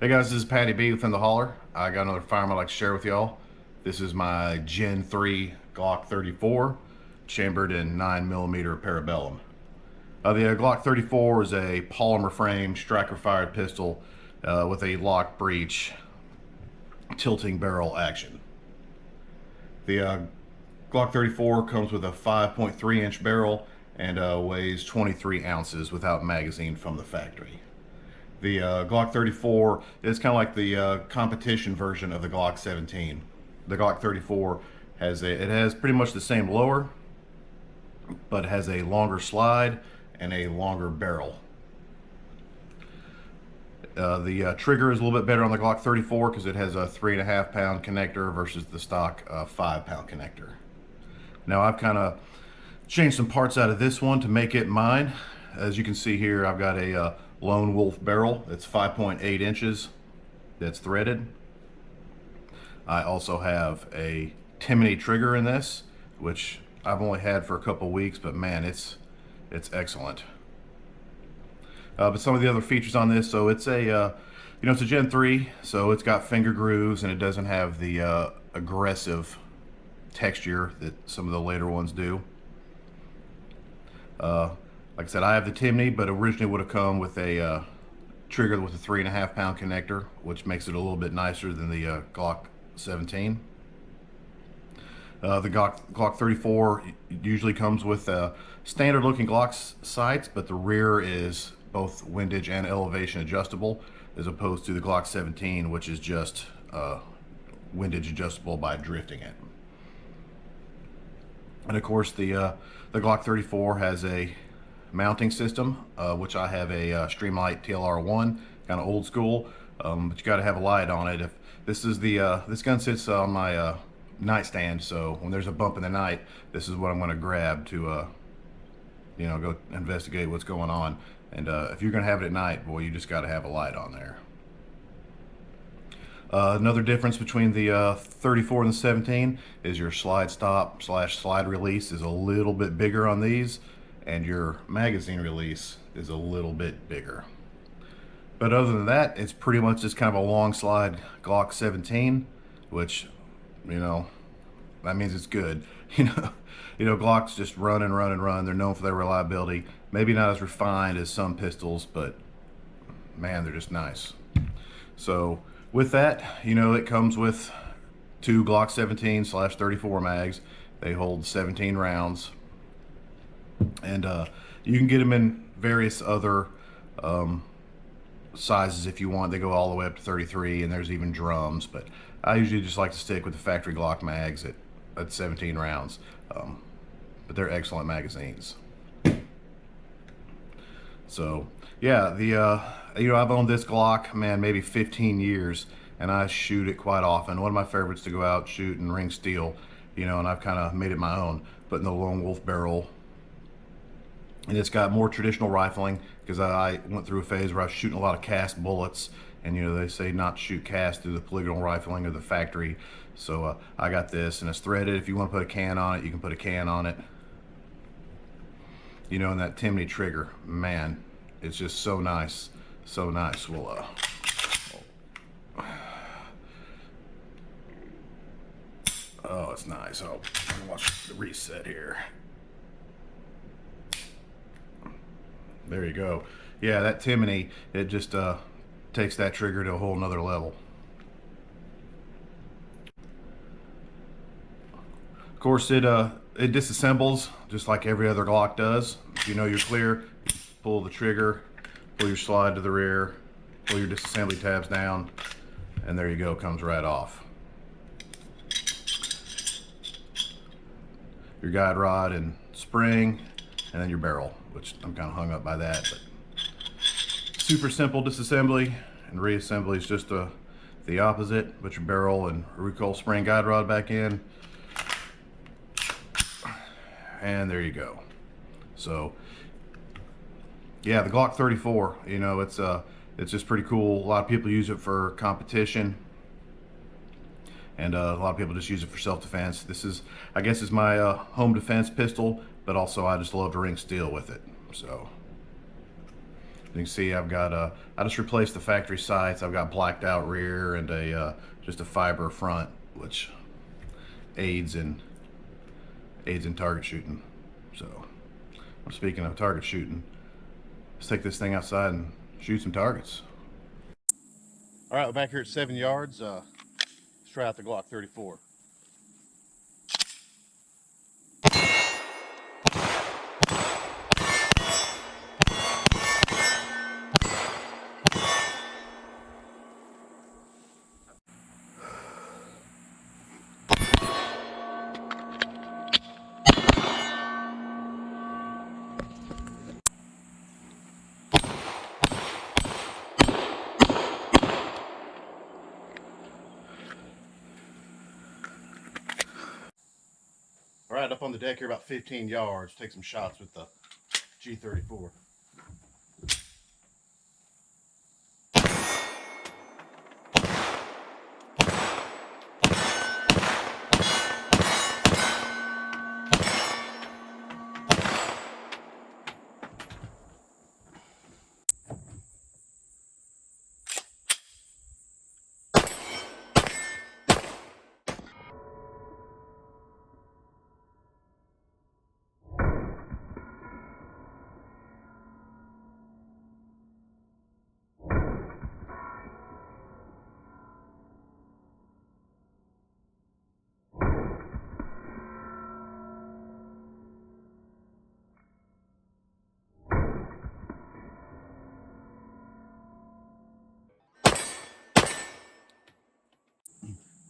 Hey guys, this is Patty B within the Holler. I got another firearm I'd like to share with y'all. This is my Gen 3 Glock 34, chambered in 9mm parabellum. The Glock 34 is a polymer frame striker fired pistol with a lock breech tilting barrel action. The Glock 34 comes with a 5.3-inch barrel and weighs 23 ounces without magazine from the factory. The Glock 34 is kind of like the competition version of the Glock 17. The Glock 34 has pretty much the same lower, but has a longer slide and a longer barrel. The trigger is a little bit better on the Glock 34 because it has a 3.5-pound connector versus the stock 5-pound connector. Now I've kind of changed some parts out of this one to make it mine. As you can see here, I've got a Lone Wolf barrel that's 5.8 inches that's threaded. I also have a Timney trigger in this, which I've only had for a couple weeks, but man, it's excellent. But some of the other features on this, so it's a it's a Gen 3, so it's got finger grooves and it doesn't have the aggressive texture that some of the later ones do. Like I said, I have the Timney, but originally would have come with a trigger with a 3.5-pound connector, which makes it a little bit nicer than the Glock 17. The Glock 34 usually comes with standard looking Glock sights, but the rear is both windage and elevation adjustable, as opposed to the Glock 17, which is just windage adjustable by drifting it. And of course, the Glock 34 has a mounting system, which I have a Streamlight TLR1, kind of old school, but you got to have a light on it. If this is this gun sits on my nightstand, so when there's a bump in the night, this is what I'm going to grab to go investigate what's going on. And if you're going to have it at night, boy, you just got to have a light on there. Another difference between the 34 and the 17 is your slide stop / slide release is a little bit bigger on these, and your magazine release is a little bit bigger. But other than that, it's pretty much just kind of a long slide Glock 17, which, that means it's good. Glocks just run and run and run. They're known for their reliability. Maybe not as refined as some pistols, but man, they're just nice. So with that, it comes with two Glock 17 / 34 mags. They hold 17 rounds. And you can get them in various other sizes if you want. They go all the way up to 33, and there's even drums, but I usually just like to stick with the factory Glock mags at 17 rounds. But they're excellent magazines. So yeah, I've owned this Glock, man, maybe 15 years, and I shoot it quite often. One of my favorites to go out, shoot, and ring steel, and I've kind of made it my own, putting the Lone Wolf barrel. And it's got more traditional rifling, because I went through a phase where I was shooting a lot of cast bullets, and they say not to shoot cast through the polygonal rifling of the factory. So I got this, and it's threaded. If you want to put a can on it, you can put a can on it. And that Timney trigger, man, it's just so nice, so nice. Well, oh, it's nice. Oh, watch the reset here. There you go. Yeah, that Timney, it just takes that trigger to a whole nother level. Of course, it disassembles just like every other Glock does. If you know you're clear, pull the trigger, pull your slide to the rear, pull your disassembly tabs down, and there you go, comes right off. Your guide rod and spring, and then your barrel, which I'm kind of hung up by that, but super simple disassembly, and reassembly is just the opposite. Put your barrel and recoil spring guide rod back in, and there you go. So yeah, the Glock 34, it's just pretty cool. A lot of people use it for competition, and a lot of people just use it for self-defense. This is, I guess, is my home defense pistol, but also I just love to ring steel with it. So You can see I've got I just replaced the factory sights. I've got blacked out rear and a just a fiber front, which aids in target shooting. So, speaking of target shooting, let's take this thing outside and shoot some targets. All right, we're back here at 7 yards. Let's try out the Glock 34. All right, up on the deck here about 15 yards. Take some shots with the G34.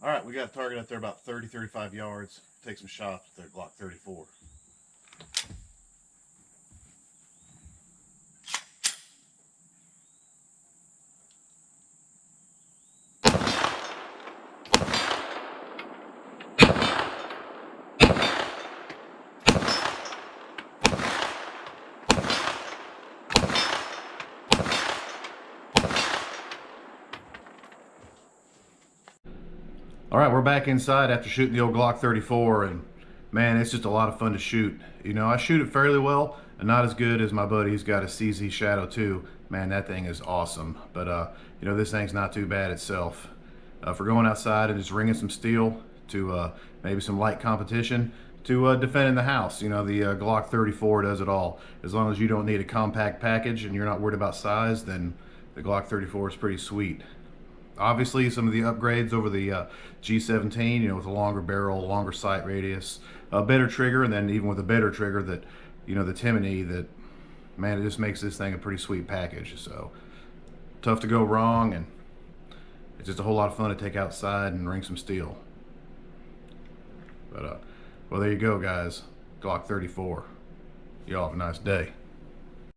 All right, we got a target up there about 30, 35 yards. Take some shots with the Glock 34. All right, we're back inside after shooting the old Glock 34, and man, it's just a lot of fun to shoot. You know, I shoot it fairly well, and not as good as my buddy who's got a CZ Shadow 2. Man, that thing is awesome. But you know, this thing's not too bad itself. For going outside and just ringing some steel to maybe some light competition to defending the house. You know, the Glock 34 does it all. As long as you don't need a compact package and you're not worried about size, then the Glock 34 is pretty sweet. Obviously, some of the upgrades over the G17, you know, with a longer barrel, longer sight radius, a better trigger, and then even with a better trigger, that, you know, the Timney, that, man, it just makes this thing a pretty sweet package. So tough to go wrong, and it's just a whole lot of fun to take outside and ring some steel. But well, there you go, guys. Glock 34. Y'all have a nice day.